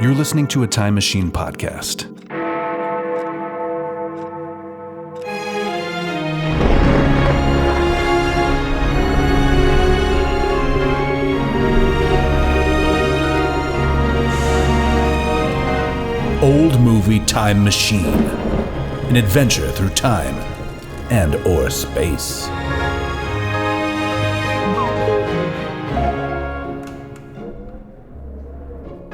You're listening to a Time Machine podcast. Old Movie Time Machine. An adventure through time and or space.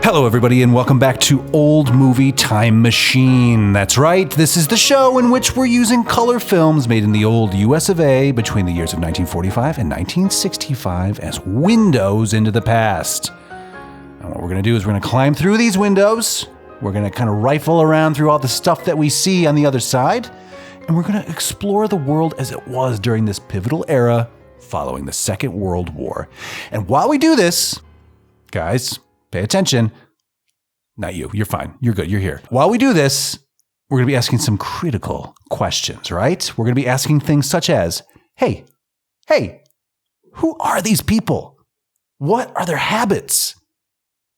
Hello, everybody, and welcome back to Old Movie Time Machine. That's right, this is the show in which we're using color films made in the old US of A between the years of 1945 and 1965 as windows into the past. And what we're going to do is we're going to climb through these windows. We're going to kind of rifle around through all the stuff that we see on the other side. And we're going to explore the world as it was during this pivotal era following the Second World War. And while we do this, guys, pay attention. Not you. You're fine. You're good. You're here. While we do this, we're going to be asking some critical questions, right? We're going to be asking things such as, hey, who are these people? What are their habits?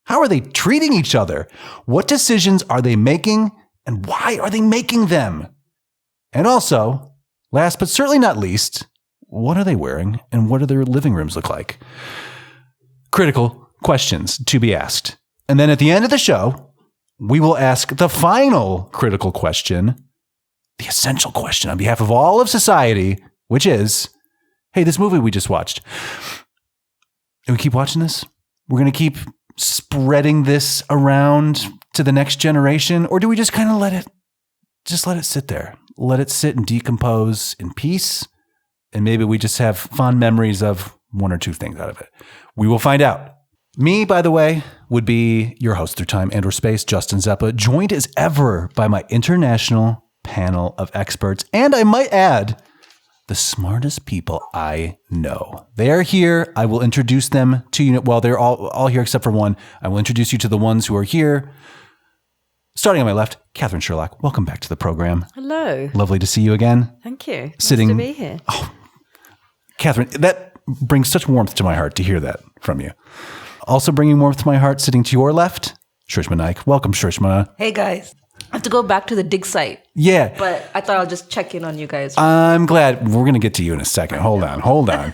How are they treating each other? What decisions are they making, and why are they making them? And also, last but certainly not least, what are they wearing, and what do their living rooms look like? Critical questions to be asked. And then at the end of the show, we will ask the final critical question, the essential question on behalf of all of society, which is, hey, this movie we just watched, and we keep watching this? We're going to keep spreading this around to the next generation? Or do we just kind of let it sit there? Let it sit and decompose in peace? And maybe we just have fond memories of one or two things out of it. We will find out. Me, by the way, would be your host through time and or space, Justin Zeppa, joined as ever by my international panel of experts. And I might add, the smartest people I know. They are here. I will introduce them to you. Well, they're all here except for one. I will introduce you to the ones who are here. Starting on my left, Katherine Sherlock. Welcome back to the program. Hello. Lovely to see you again. Thank you. Nice to be here. Oh, Katherine, that brings such warmth to my heart to hear that from you. Also bringing warmth to my heart, sitting to your left, Shrishma Naik. Welcome, Shrishma. Hey, guys. I have to go back to the dig site. Yeah. But I thought I'll just check in on you guys. I'm glad. We're going to get to you in a second. Hold on.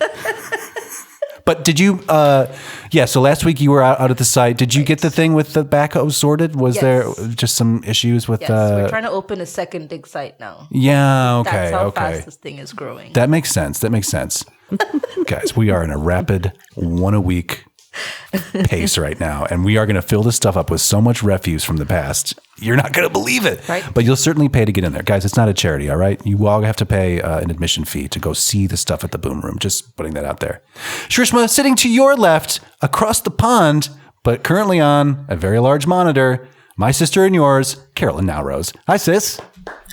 But did you, so last week you were out at the site. Did you get the thing with the backhoe sorted? Was there just some issues with... Yes, we're trying to open a second dig site now. Yeah, okay, That's how fast this thing is growing. That makes sense. Guys, we are in a rapid one-a-week pace right now, and we are going to fill this stuff up with so much refuse from the past. You're not going to believe it. Right. But you'll certainly pay to get in there. Guys, it's not a charity, all right? You all have to pay an admission fee to go see the stuff at the Boom Room. Just putting that out there. Shrishma, sitting to your left, across the pond, but currently on a very large monitor, my sister and yours, Carolyn Naoroz. Hi, sis.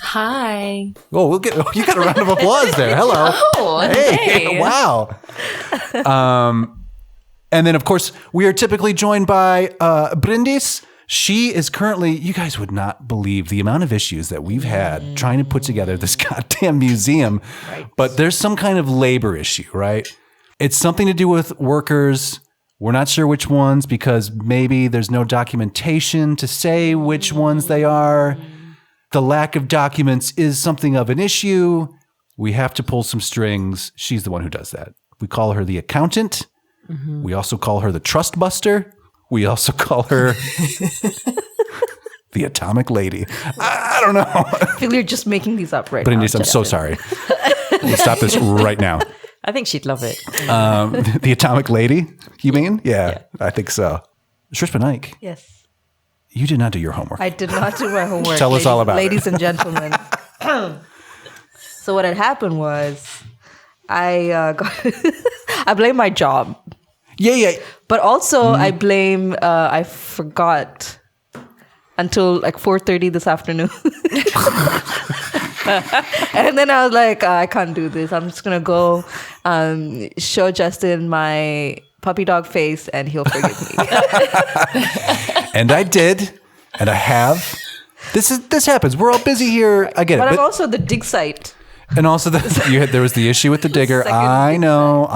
Hi. Oh, you got a round of applause there. Hello. Oh, hey. Wow. And then, of course, we are typically joined by Brindis. She is currently, you guys would not believe the amount of issues that we've had trying to put together this goddamn museum. Right. But there's some kind of labor issue, right? It's something to do with workers. We're not sure which ones because maybe there's no documentation to say which ones they are. The lack of documents is something of an issue. We have to pull some strings. She's the one who does that. We call her the accountant. Mm-hmm. We also call her the trust buster. We also call her the atomic lady. I don't know. I feel you're just making these up right now. But I'm so sorry. We'll stop this right now. I think she'd love it. The atomic lady, you mean? Yeah, I think so. Shrishma Naik. Yes. You did not do your homework. I did not do my homework. Tell us all about it. Ladies and gentlemen. So what had happened was I blame my job. Yeah. But also I blame, I forgot until like 4:30 this afternoon. And then I was like, I can't do this. I'm just going to go show Justin my puppy dog face and he'll forgive me. And I did, and I have. This happens. We're all busy here. I get it. But I'm also the dig site. And also, there was the issue with the digger. I know.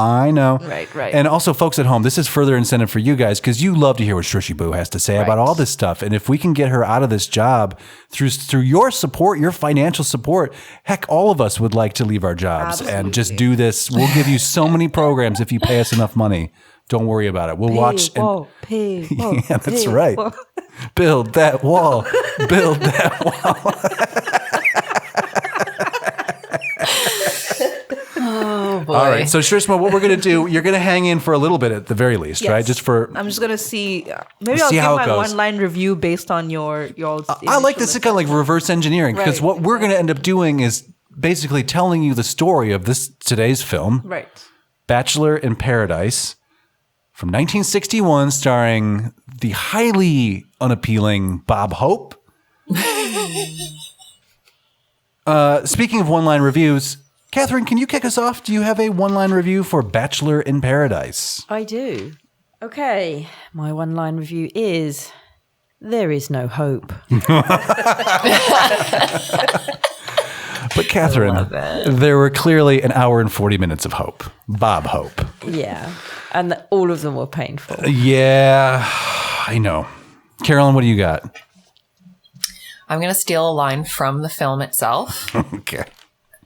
Right. And also, folks at home, this is further incentive for you guys because you love to hear what Shrishy Boo has to say about all this stuff. And if we can get her out of this job through your support, your financial support, heck, all of us would like to leave our jobs and just do this. We'll give you so many programs if you pay us enough money. Don't worry about it. We'll watch. Pay. Yeah, that's right. Build that wall. Build that wall. Oh, boy. All right. So, Shrishma, what we're going to do, you're going to hang in for a little bit at the very least, right? Just for... I'm just going to see... Maybe I'll give my one-line review based on your I like this kind of like reverse engineering because what we're going to end up doing is basically telling you the story of today's film. Right. Bachelor in Paradise from 1961, starring the highly unappealing Bob Hope. Speaking of one-line reviews... Catherine, can you kick us off? Do you have a one-line review for Bachelor in Paradise? I do. Okay, my one-line review is, there is no hope. But Catherine, there were clearly an hour and 40 minutes of hope. Bob Hope. Yeah, and all of them were painful. Yeah, I know. Carolyn, what do you got? I'm going to steal a line from the film itself. Okay.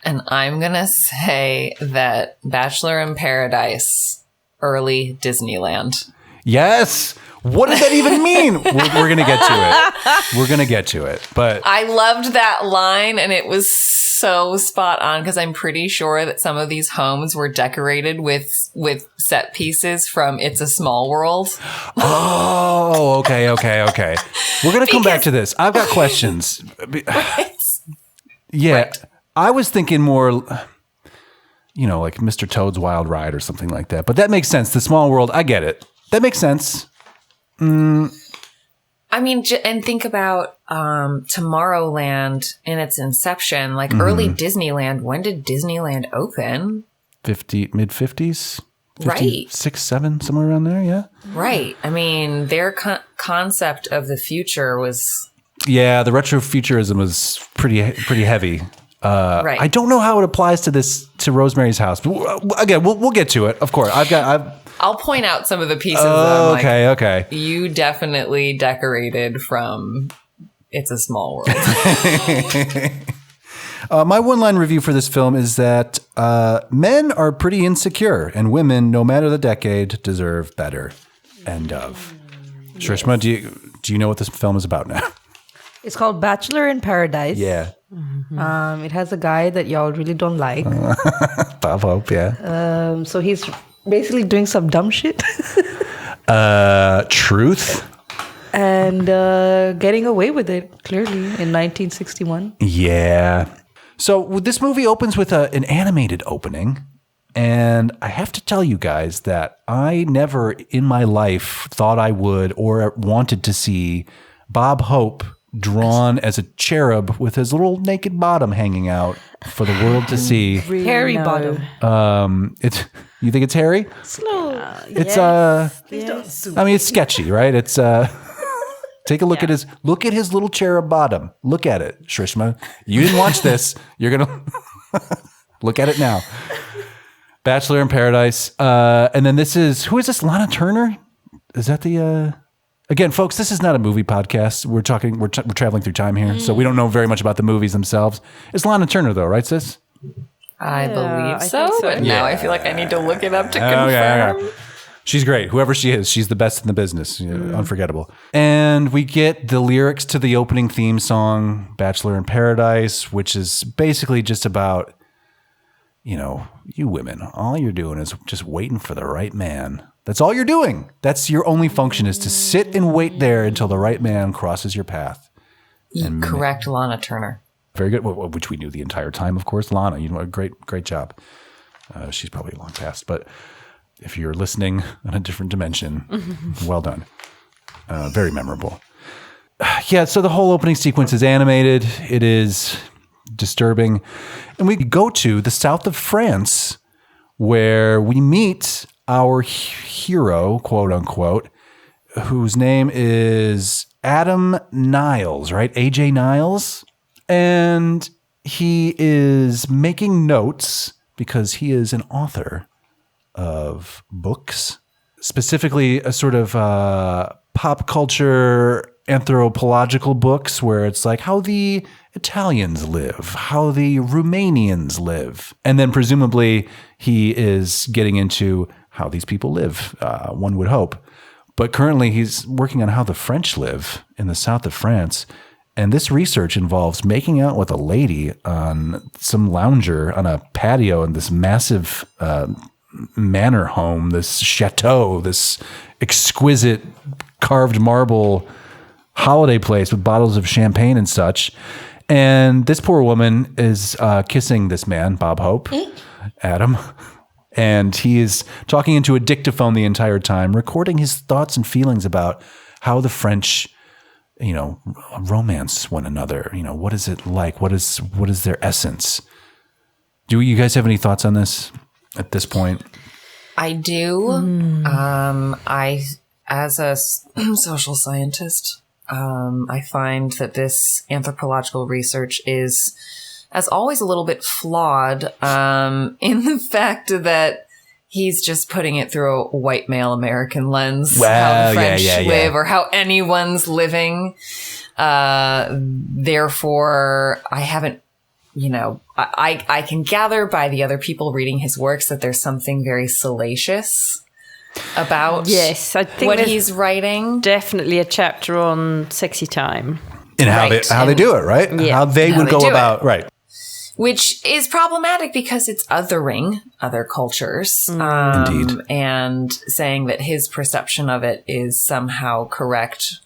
And I'm going to say that Bachelor in Paradise, early Disneyland. Yes. What does that even mean? We're going to get to it. We're going to get to it. But I loved that line, and it was so spot on because I'm pretty sure that some of these homes were decorated with set pieces from It's a Small World. Oh, okay. We're going to come back to this. I've got questions. Yeah. Right. I was thinking more, like Mr. Toad's Wild Ride or something like that. But that makes sense. The Small World, I get it. That makes sense. I mean, and think about Tomorrowland in its inception, like early Disneyland. When did Disneyland open? Mid-50s? Right. 6, 7, somewhere around there, yeah. Right. I mean, their concept of the future was... Yeah, the retrofuturism was pretty heavy. Right. I don't know how it applies to Rosemary's House. But again, we'll get to it. Of course, I'll point out some of the pieces. Okay. You definitely decorated from It's a Small World. My one-line review for this film is that men are pretty insecure, and women, no matter the decade, deserve better. End of. Yes. Shrishma, do you know what this film is about now? It's called Bachelor in Paradise. Yeah. It has a guy that y'all really don't like. Bob Hope, yeah. So he's basically doing some dumb shit. Truth. And getting away with it, clearly, in 1961. Yeah. So this movie opens with an animated opening. And I have to tell you guys that I never in my life thought I would or wanted to see Bob Hope drawn as a cherub with his little naked bottom hanging out for the world to see. Hairy bottom. You think it's hairy? Slow. It's Yes. I mean, it's sketchy, right? It's take a look at his little cherub bottom. Look at it, Shrishma. You didn't watch this. You're gonna look at it now. Bachelor in Paradise, and then who is this? Lana Turner? Is that the? Again, folks, this is not a movie podcast. We're traveling through time here, so we don't know very much about the movies themselves. It's Lana Turner, though, right, sis? I believe so, but now I feel like I need to look it up to confirm. Yeah. She's great. Whoever she is, she's the best in the business. Unforgettable. And we get the lyrics to the opening theme song, Bachelor in Paradise, which is basically just about, you women, all you're doing is just waiting for the right man. That's all you're doing. That's your only function is to sit and wait there until the right man crosses your path. Correct, Lana Turner. Very good, which we knew the entire time, of course. Lana, a great job. She's probably long past, but if you're listening on a different dimension, well done. Very memorable. Yeah, so the whole opening sequence is animated. It is disturbing. And we go to the south of France where we meet our hero, quote unquote, whose name is Adam Niles, right? AJ Niles. And he is making notes because he is an author of books, specifically a sort of pop culture anthropological books where it's like how the Italians live, how the Romanians live. And then presumably he is getting into how these people live, one would hope. But currently he's working on how the French live in the south of France. And this research involves making out with a lady on some lounger on a patio in this massive manor home, this chateau, this exquisite carved marble holiday place with bottles of champagne and such. And this poor woman is kissing this man, Bob Hope, Adam. And he is talking into a dictaphone the entire time, recording his thoughts and feelings about how the French, romance one another. What is it like? What is their essence? Do you guys have any thoughts on this at this point? I do. As a social scientist, I find that this anthropological research is, as always, a little bit flawed in the fact that he's just putting it through a white male American lens, how the French live or how anyone's living. Therefore, I haven't, I can gather by the other people reading his works that there's something very salacious about I think what he's writing. Definitely a chapter on sexy time. And how they do it, right? Yeah. How they would go about, right. Which is problematic because it's othering other cultures. Indeed. And saying that his perception of it is somehow correct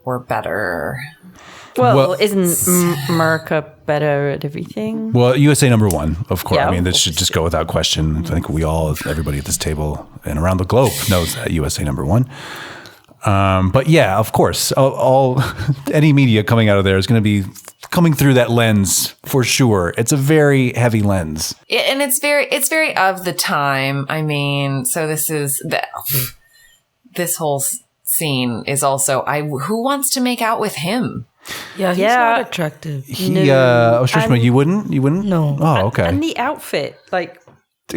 or better. Well, isn't America better at everything? Well, USA number one, of course. Yeah, I mean, this should just go without question. I think everybody at this table and around the globe knows that USA number one. But yeah, of course, any media coming out of there is going to be coming through that lens for sure. It's a very heavy lens, and it's very of the time. I mean, so this whole scene is also who wants to make out with him? Yeah, he's not attractive. Shrishma, you wouldn't? No. Oh, okay. And the outfit,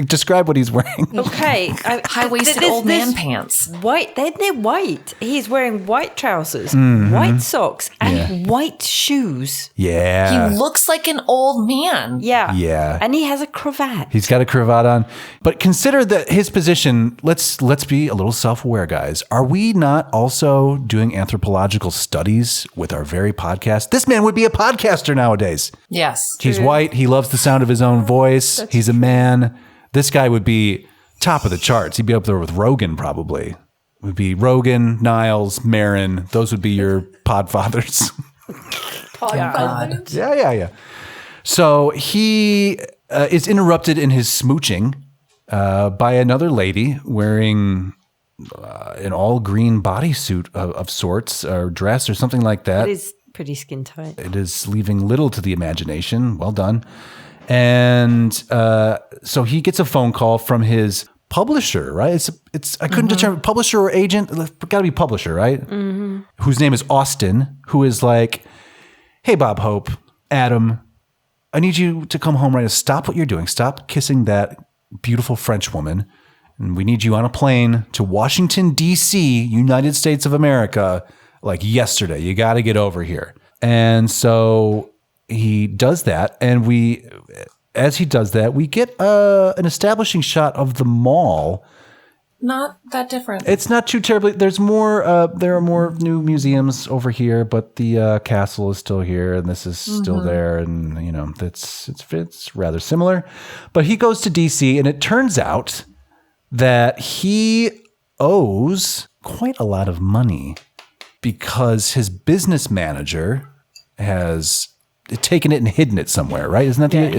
describe what he's wearing. Okay. High-waisted old man pants. White. They're white. He's wearing white trousers, white socks, and white shoes. Yeah. He looks like an old man. Yeah. Yeah. And he has a cravat. He's got a cravat on. But consider that his position, let's be a little self-aware, guys. Are we not also doing anthropological studies with our very podcast? This man would be a podcaster nowadays. Yes. He's white. He loves the sound of his own voice. He's a man. This guy would be top of the charts. He'd be up there with Rogan, probably. It would be Rogan, Niles, Marin. Those would be your podfathers. God. Yeah. So he is interrupted in his smooching by another lady wearing an all green bodysuit of sorts, or dress, or something like that. It is pretty skin tight. It is leaving little to the imagination. Well done. And so he gets a phone call from his publisher, right? It's I couldn't determine publisher or agent. Got to be publisher, right? Mm-hmm. Whose name is Austin, who is like, "Hey, Bob Hope, Adam, I need you to come home right now. Stop what you're doing. Stop kissing that beautiful French woman. And we need you on a plane to Washington, D.C., United States of America, like yesterday. You got to get over here." And so he does that, and as he does that, we get an establishing shot of the mall. Not that different. It's not too terribly. There's more. There are more new museums over here, but the castle is still here, and this is still there, and it's rather similar. But he goes to DC, and it turns out that he owes quite a lot of money because his business manager has taken it and hidden it somewhere, right? Isn't that the idea?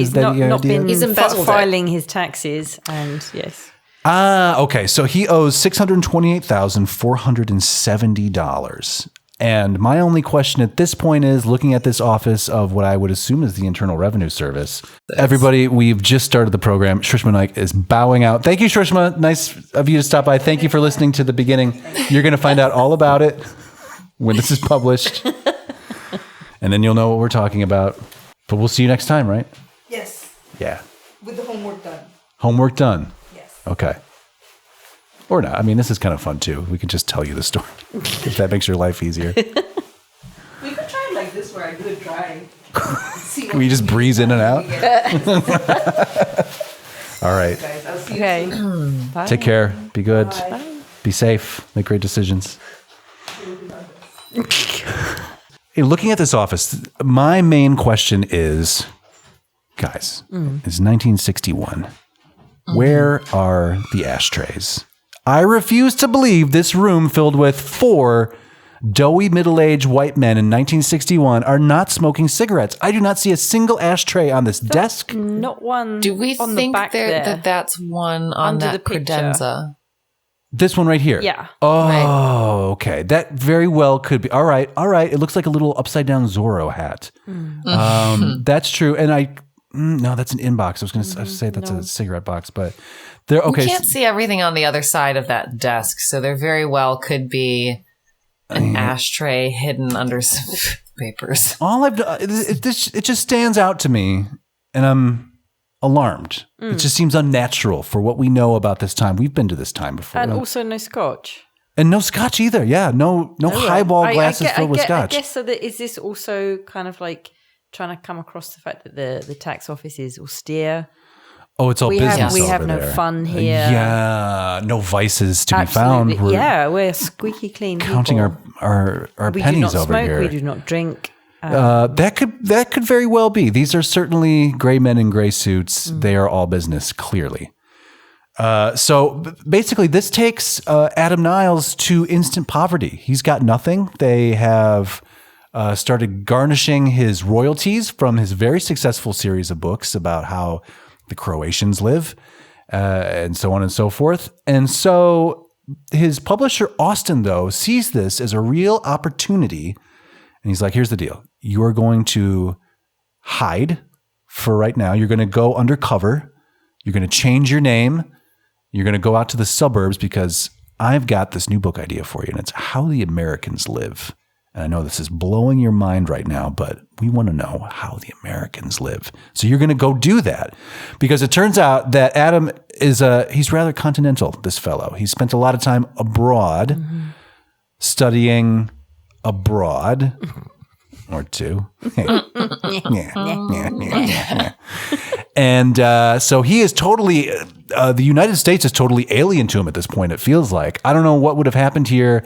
He's embezzled filing his taxes, and yes. Okay. So he owes $628,470. And my only question at this point is, looking at this office of what I would assume is the Internal Revenue Service. Everybody, we've just started the program. Shrishma Naik is bowing out. Thank you, Shrishma. Nice of you to stop by. Thank you for listening to the beginning. You're going to find out all about it when this is published. And then you'll know what we're talking about. But we'll see you next time, right? Yes. Yeah. With the homework done. Homework done. Yes. Okay. Or not. I mean, this is kind of fun too. We can just tell you the story if that makes your life easier. We could try it like this where I do it dry. Can we just breeze in and out? All right. Guys, I'll see you Okay. soon. Bye. Take care. Be good. Bye. Be safe. Make great decisions. Hey, looking at this office, my main question is, guys, it's 1961. Where are the ashtrays? I refuse to believe this room filled with 4 doughy middle-aged white men in 1961 are not smoking cigarettes. I do not see a single ashtray on this desk. Not one. Do we on think the back there. that that's one on Under that the picture. credenza? This one right here. Yeah. Oh, okay. That very well could be. All right. It looks like a little upside down Zorro hat. That's true. And no, that's an inbox. I was going to say that's a cigarette box, but there. Okay. You can't see everything on the other side of that desk, so there very well could be an ashtray hidden under some papers. All I've done, it just stands out to me, and I'm alarmed. It just seems unnatural for what we know about this time. We've been to this time before. And also no scotch. And no scotch either. Yeah, no highball glasses filled with scotch. I guess so. Is this also kind of like trying to come across the fact that the tax office is austere? Oh, it's all business We have over no there. fun here. Yeah, no vices to Absolutely. be found. We're squeaky clean Counting people. our We do pennies not over smoke. here. We do not drink. That could very well be. These are certainly gray men in gray suits. They are all business, clearly. So basically, this takes Adam Niles to instant poverty. He's got nothing. They have started garnishing his royalties from his very successful series of books about how the Croatians live, and so on and so forth. And so his publisher, Austin, though, sees this as a real opportunity. And he's like, here's the deal. You are going to hide for right now. You're going to go undercover. You're going to change your name. You're going to go out to the suburbs because I've got this new book idea for you. And it's How the Americans Live. And I know this is blowing your mind right now, but we want to know how the Americans live. So you're going to go do that because it turns out that Adam he's rather continental, this fellow. He spent a lot of time abroad, studying abroad or two. And so he is totally, the United States is totally alien to him at this point, it feels like. I don't know what would have happened here.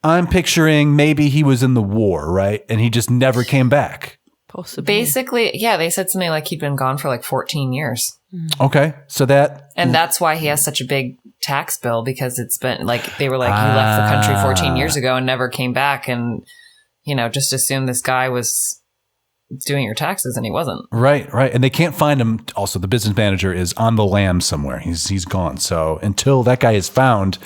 I'm picturing maybe he was in the war, right? And he just never came back. Possibly. Basically, yeah, they said something like he'd been gone for like 14 years. Okay. So that's why he has such a big tax bill, because it's been like, they were like, he left the country 14 years ago and never came back. And, just assume this guy was doing your taxes, and he wasn't. Right. And they can't find him. Also, the business manager is on the lam somewhere. He's gone. So until that guy is found,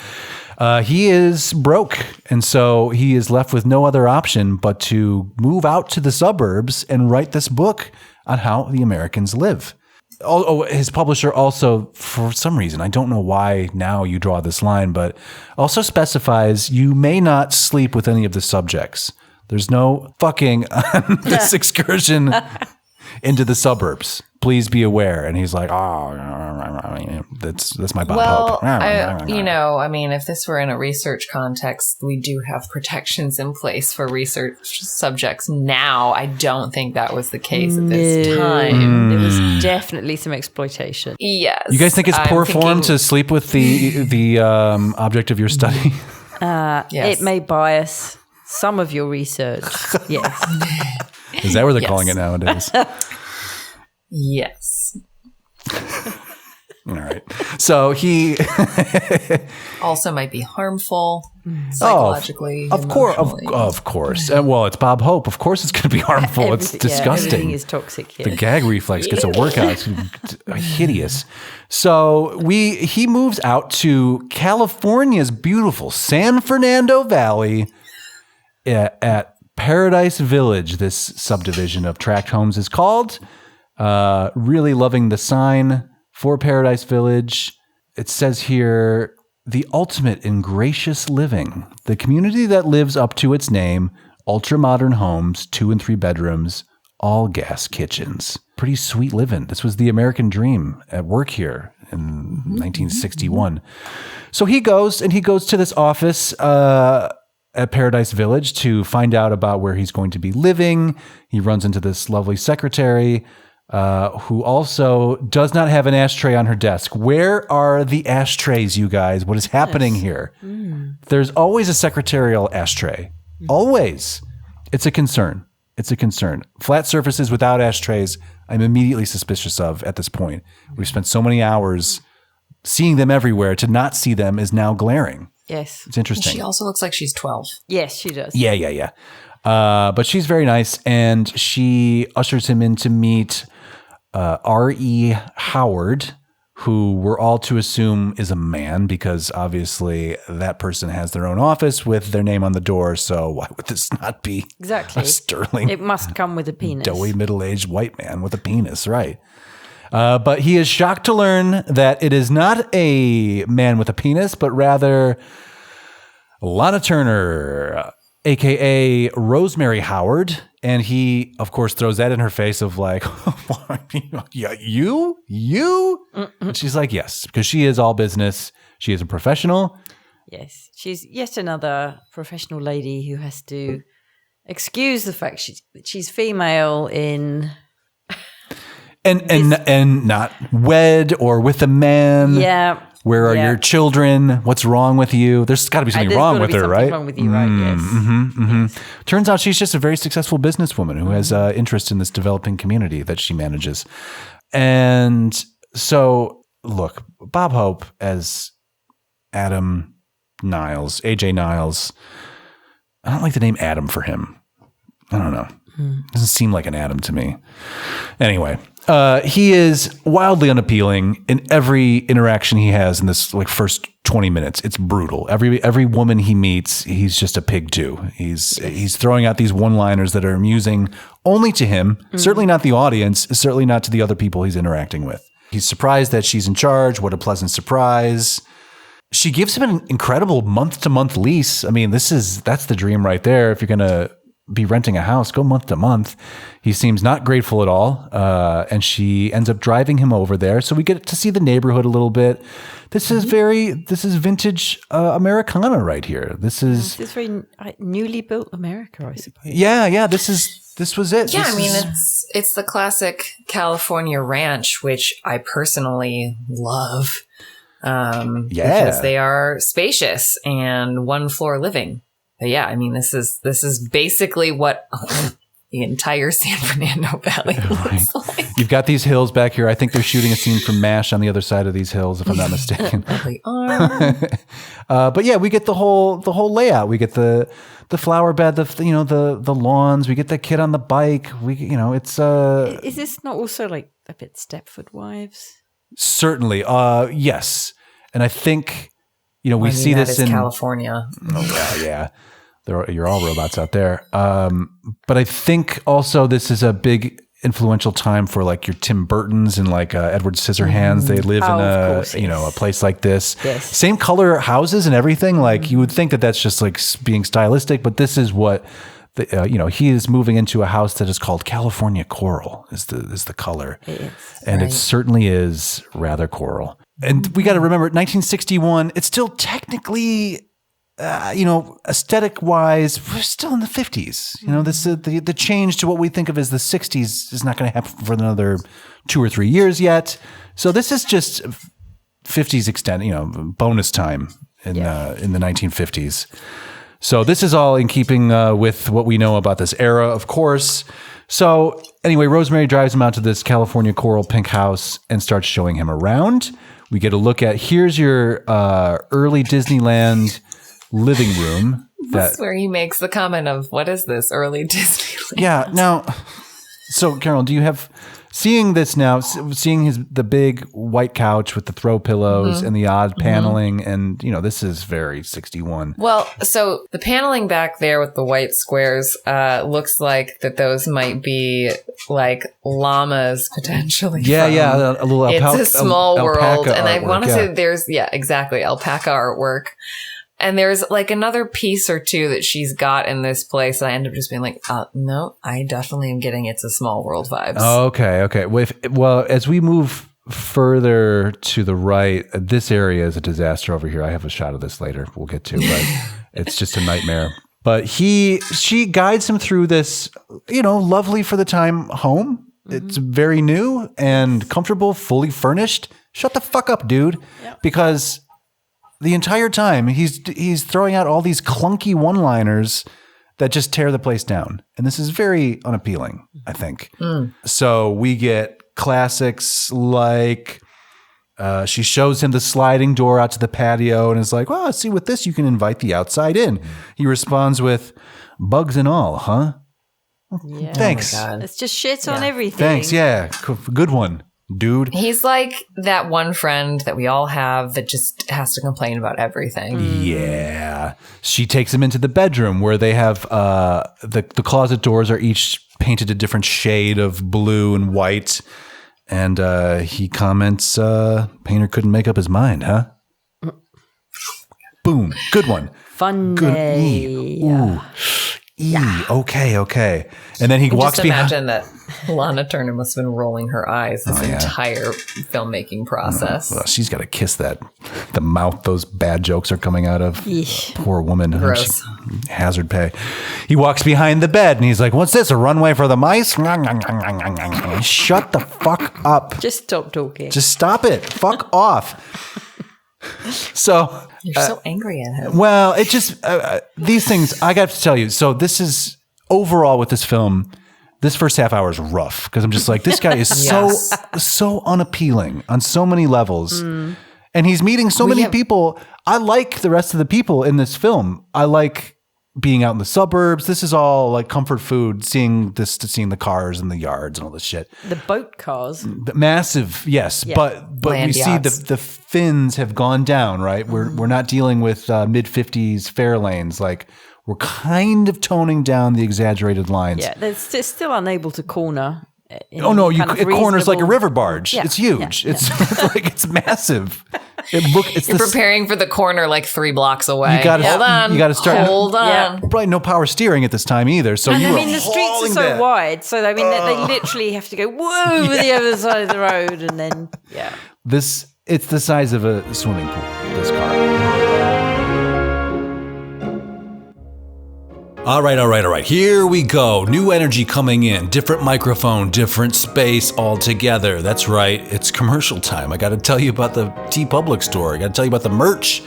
he is broke. And so he is left with no other option but to move out to the suburbs and write this book on how the Americans live. Oh, his publisher also, for some reason, I don't know why now you draw this line, but also specifies you may not sleep with any of the subjects. There's no fucking on this excursion into the suburbs. Please be aware. And he's like, that's my Bob Hope. If this were in a research context, we do have protections in place for research subjects now. I don't think that was the case at this time. There was definitely some exploitation. Yes. You guys think it's poor form to sleep with the object of your study? Yes. It may bias some of your research. Yes. Is that what they're calling it nowadays? Yes. All right. So he also might be harmful psychologically. Of course. Well, it's Bob Hope. Of course it's going to be harmful. It's disgusting. Everything is toxic here. The gag reflex gets a workout. It's hideous. So he moves out to California's beautiful San Fernando Valley at Paradise Village. This subdivision of tract homes is called. Really loving the sign for Paradise Village. It says here, the ultimate in gracious living. The community that lives up to its name, ultra-modern homes, 2 and 3 bedrooms, all gas kitchens. Pretty sweet living. This was the American dream at work here in 1961. So he goes to this office at Paradise Village to find out about where he's going to be living. He runs into this lovely secretary who also does not have an ashtray on her desk. Where are the ashtrays, you guys? What is happening here? There's always a secretarial ashtray. Always. It's a concern. Flat surfaces without ashtrays, I'm immediately suspicious of at this point. We've spent so many hours seeing them everywhere. To not see them is now glaring. Yes. It's interesting. She also looks like she's 12. Yes, she does. Yeah. But she's very nice, and she ushers him in to meet R.E. Howard, who we're all to assume is a man, because obviously that person has their own office with their name on the door. So why would this not be Exactly. a sterling, It must come with a penis. doughy, middle-aged white man with a penis, right? But he is shocked to learn that it is not a man with a penis, but rather Lana Turner, a.k.a. Rosemary Howard. And he, of course, throws that in her face of like, yeah, you? And she's like, yes, because she is all business. She is a professional. Yes. She's yet another professional lady who has to excuse the fact she's female in... And not wed or with a man. Yeah. Where are your children? What's wrong with you? There's got to be something wrong with her, right? Wrong with you, right? Yes. Yes. Turns out she's just a very successful businesswoman who has interest in this developing community that she manages. And so, look, Bob Hope as Adam Niles, AJ Niles. I don't like the name Adam for him. I don't know. Doesn't seem like an Adam to me. Anyway, he is wildly unappealing in every interaction he has in this like first 20 minutes. It's brutal. Every woman he meets, he's just a pig to. He's throwing out these one-liners that are amusing only to him, certainly not the audience, certainly not to the other people he's interacting with. He's surprised that she's in charge. What a pleasant surprise. She gives him an incredible month-to-month lease. I mean, that's the dream right there. If you're going to be renting a house, go month to month. He seems not grateful at all. And she ends up driving him over there. So we get to see the neighborhood a little bit. This is vintage Americana right here. This is very newly built America, I suppose. Yeah. This was it. Yeah, it's the classic California ranch, which I personally love. Because they are spacious and one floor living. But yeah, I mean, this is basically what the entire San Fernando Valley looks like. You've got these hills back here. I think they're shooting a scene from MASH on the other side of these hills, if I'm not mistaken. But yeah, we get the whole layout. We get the flower bed, the lawns. We get the kid on the bike. It's Is this not also like a bit Stepford Wives? Certainly, yes. And I think we see this in California. Oh yeah. You're all robots out there. But I think also this is a big influential time for like your Tim Burtons and like Edward Scissorhands. They live in a place like this. Yes. Same color houses and everything. Like you would think that that's just like being stylistic, but this is what he is moving into a house that is called California Coral is the color. It certainly is rather coral. And we got to remember 1961, it's still technically aesthetic wise, we're still in the 50s. This the change to what we think of as the 60s is not going to happen for another 2 or 3 years yet. So this is just 50s extent, bonus time in the 1950s. So this is all in keeping with what we know about this era, of course. So anyway, Rosemary drives him out to this California Coral pink house and starts showing him around. We get a look at, here's your early Disneyland living room. That's where he makes the comment of, what is this, early Disneyland? Yeah. Now, so Carol, do you have, seeing this now, seeing the big white couch with the throw pillows and the odd paneling, and, this is very 61. Well, so the paneling back there with the white squares looks like that those might be like llamas potentially. Yeah, a little It's a small world. And I want to say say there's, exactly, alpaca artwork. And there's like another piece or two that she's got in this place. And I end up just being like, no, I definitely am getting It's a Small World vibes. Okay. Well, as we move further to the right, this area is a disaster over here. I have a shot of this later we'll get to, but it's just a nightmare. But she guides him through this, lovely for the time home. Mm-hmm. It's very new and comfortable, fully furnished. Shut the fuck up, dude. Yep. Because the entire time he's throwing out all these clunky one-liners that just tear the place down. And this is very unappealing, I think. So we get classics like she shows him the sliding door out to the patio and is like, well, see, with this you can invite the outside in. He responds with, bugs and all, huh? Yeah. Thanks. Oh my God. It's just shit on everything. Thanks. Yeah. Good one, dude. He's like that one friend that we all have that just has to complain about everything. Yeah. She takes him into the bedroom where they have the closet doors are each painted a different shade of blue and white. And he comments, painter couldn't make up his mind, huh? Boom. Good one. Fun Good. day. Ooh. Okay. And then he walks Just behind. imagine that Lana Turner must have been rolling her eyes this entire filmmaking process. Well, she's got to kiss the mouth those bad jokes are coming out of. Poor woman. Gross. Hazard pay. He walks behind the bed and he's like, what's this, a runway for the mice? Shut the fuck up. Just stop talking. Just stop it. Fuck off. So You're so angry at him. well, it just these things I got to tell you. So this is overall with this film. This first half hour is rough because I'm just like, this guy is so unappealing on so many levels, and he's meeting so many people. I like the rest of the people in this film. I like being out in the suburbs. This is all like comfort food. Seeing the cars and the yards and all this shit. The boat cars. Massive, yes, but Land we see yachts. the fins have gone down, right? We're not dealing with mid-50s fair lanes. Like we're kind of toning down the exaggerated lines. Yeah, they're still unable to corner. It corners like a river barge. Yeah, It's huge. yeah, It's massive. You're preparing for the corner like 3 blocks away. You gotta, Hold on. You got to start. Hold on. Yeah. Probably no power steering at this time either. So And you I were mean, the streets are hauling so that. wide, so I mean, they literally have to go whoa to the other side of the road, and then It's the size of a swimming pool. This car. All right. Here we go. New energy coming in. Different microphone, different space altogether. That's right. It's commercial time. I got to tell you about the TeePublic store. I got to tell you about the merch.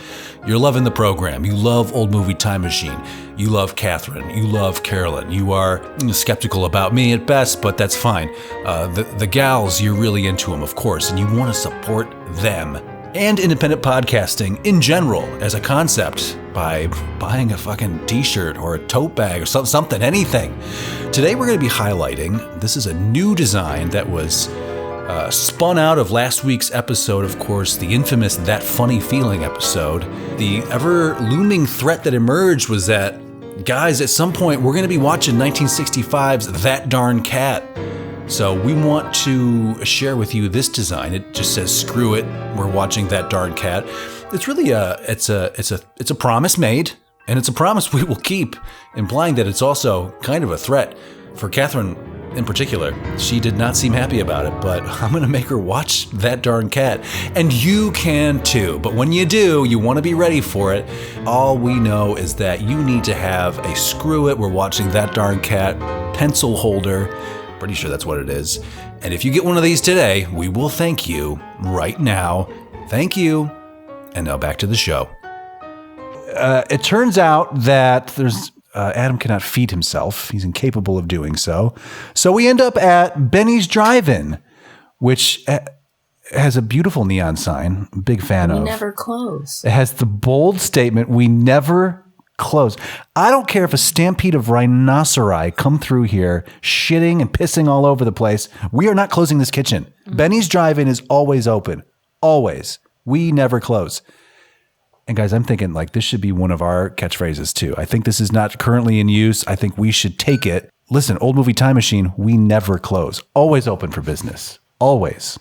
You're loving the program. You love Old Movie Time Machine. You love Catherine. You love Carolyn. You are skeptical about me at best, but that's fine. The gals, you're really into them, of course, and you want to support them. And independent podcasting in general as a concept by buying a fucking t-shirt or a tote bag or something, anything. Today we're going to be highlighting, this is a new design that was spun out of last week's episode, of course, the infamous That Funny Feeling episode. The ever-looming threat that emerged was that, guys, at some point we're going to be watching 1965's That Darn Cat. So we want to share with you this design. It just says, "Screw it, we're watching That Darn Cat." It's really it's a promise made, and it's a promise we will keep, implying that it's also kind of a threat for Catherine in particular. She did not seem happy about it, but I'm going to make her watch That Darn Cat, and you can too. But when you do, you want to be ready for it. All we know is that you need to have a "Screw it, we're watching That Darn Cat" pencil holder. Pretty sure that's what it is. And if you get one of these today, we will thank you right now. Thank you. And now back to the show. It turns out that Adam cannot feed himself. He's incapable of doing so. So we end up at Benny's Drive-In, which has a beautiful neon sign. Big fan of. We never close. It has the bold statement, "We never close." I don't care if a stampede of rhinoceri come through here, shitting and pissing all over the place. We are not closing this kitchen. Benny's Drive-In is always open. Always. We never close. And guys, I'm thinking like this should be one of our catchphrases too. I think this is not currently in use. I think we should take it. Listen, Old Movie Time Machine, we never close. Always open for business. Always.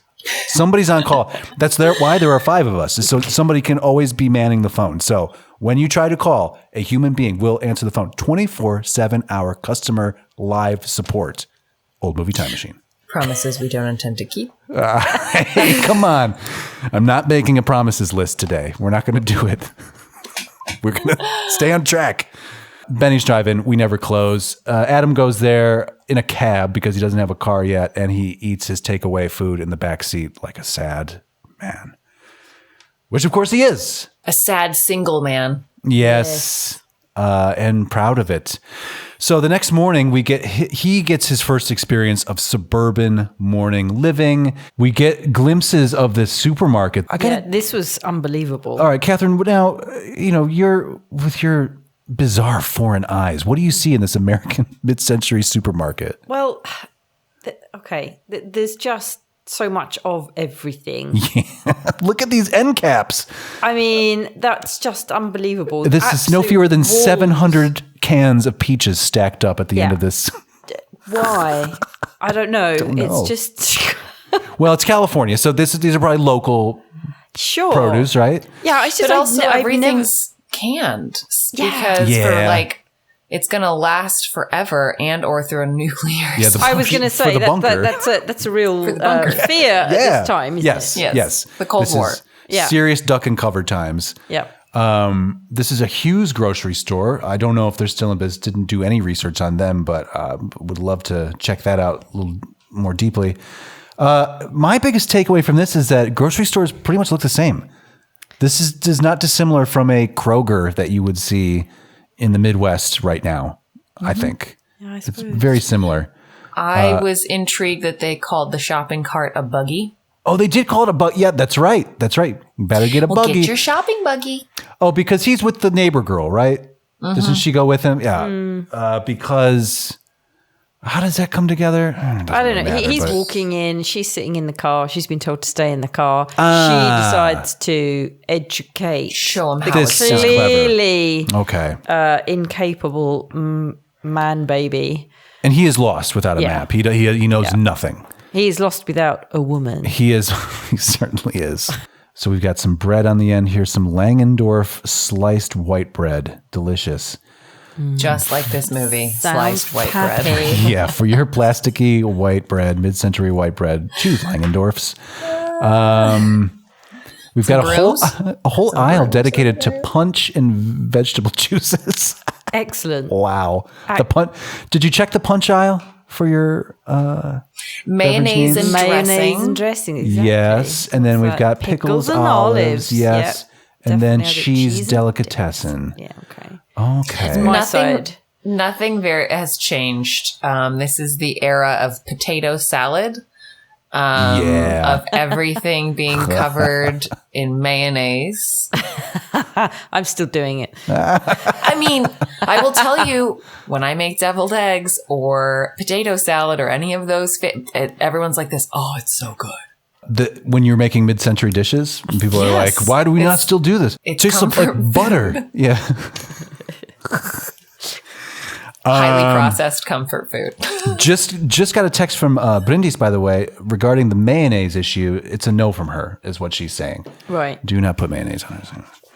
Somebody's on call. That's why there are 5 of us, is so somebody can always be manning the phone. So when you try to call, a human being will answer the phone. 24/7 hour customer live support. Old Movie Time Machine. Promises we don't intend to keep. Hey, come on. I'm not making a promises list today. We're not going to do it. We're going to stay on track. Benny's Drive-In, we never close. Adam goes there in a cab because he doesn't have a car yet, and he eats his takeaway food in the back seat like a sad man. Which, of course, he is. A sad single man. Yes. And proud of it. So the next morning, he gets his first experience of suburban morning living. We get glimpses of the supermarket. This was unbelievable. All right, Catherine, now, you're with your bizarre foreign eyes. What do you see in this American mid-century supermarket? Well, there's just so much of everything. Yeah. Look at these end caps. I mean, that's just unbelievable. This is no fewer than walls. 700 cans of peaches stacked up at the end of this. Why? I don't know. It's just... Well, it's California, so these are probably local produce, right? Yeah, it's just... But also everything's canned because for it's going to last forever and or through a nuclear. Yeah, I was going to say that's a real fear at this time, isn't it? Yes. The Cold War. Serious duck and cover times. Yeah. This is a Hughes grocery store. I don't know if they're still in business. Didn't do any research on them, but would love to check that out a little more deeply. My biggest takeaway from this is that grocery stores pretty much look the same. This is not dissimilar from a Kroger that you would see in the Midwest right now, I think. Yeah, I it's suppose. very similar. I was intrigued that they called the shopping cart a buggy. Oh, they did call it a buggy. Yeah, that's right. You better get a buggy. Get your shopping buggy. Oh, because he's with the neighbor girl, right? Mm-hmm. Doesn't she go with him? Yeah. Because... How does that come together? I don't know. He's walking in. She's sitting in the car. She's been told to stay in the car. She decides to educate. Show him how this it's clearly incapable man baby. And he is lost without a map. He knows nothing. He is lost without a woman. He is. He certainly is. So we've got some bread on the end here. Some Langendorf sliced white bread. Delicious. Just like this movie, sliced white bread. Yeah, for your plasticky white bread, mid-century white bread, choose Langendorf's. We've got a whole aisle dedicated to punch and vegetable juices. Excellent. Wow. Did you check the punch aisle for your mayonnaise and dressing? Exactly. Yes, and then we've got pickles and olives. Yes. Yep. And then cheese delicatessen. Yeah, okay. Okay. My side. Nothing has changed. This is the era of potato salad. Of everything being covered in mayonnaise. I'm still doing it. I mean, I will tell you, when I make deviled eggs or potato salad or any of those, everyone's like this, oh, it's so good. When you're making mid-century dishes, people are like, why do we not still do this? It's tastes like butter. Yeah. Highly processed comfort food. just got a text from Brindis, by the way, regarding the mayonnaise issue. It's a no from her, is what she's saying. Right. Do not put mayonnaise on it.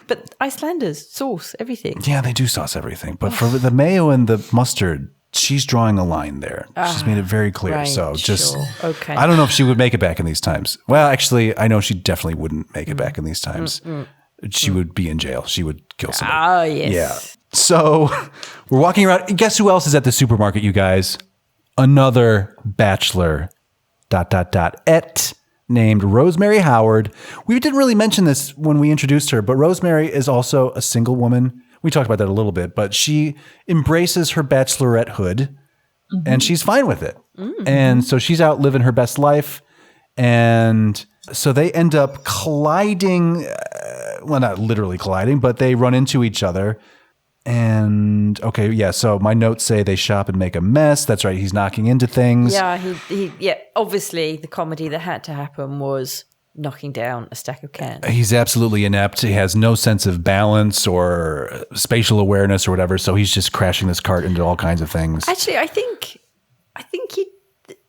But Icelanders, sauce, everything. Yeah, they do sauce everything. But for the mayo and the mustard, she's drawing a line there. She's made it very clear. Right, so okay. I don't know if she would make it back in these times. Well, actually, I know she definitely wouldn't make it back in these times. She would be in jail. She would kill somebody. Oh, yes. Yeah. So we're walking around. Guess who else is at the supermarket, you guys? Another bachelor, ... named Rosemary Howard. We didn't really mention this when we introduced her, but Rosemary is also a single woman. We talked about that a little bit, but she embraces her bachelorette hood and she's fine with it. And so she's out living her best life. And so they end up colliding, well, not literally colliding, but they run into each other. And so my notes say they shop and make a mess. That's right. He's knocking into things. Yeah, obviously the comedy that had to happen was knocking down a stack of cans. He's absolutely inept. He has no sense of balance or spatial awareness or whatever. So he's just crashing this cart into all kinds of things. Actually, I think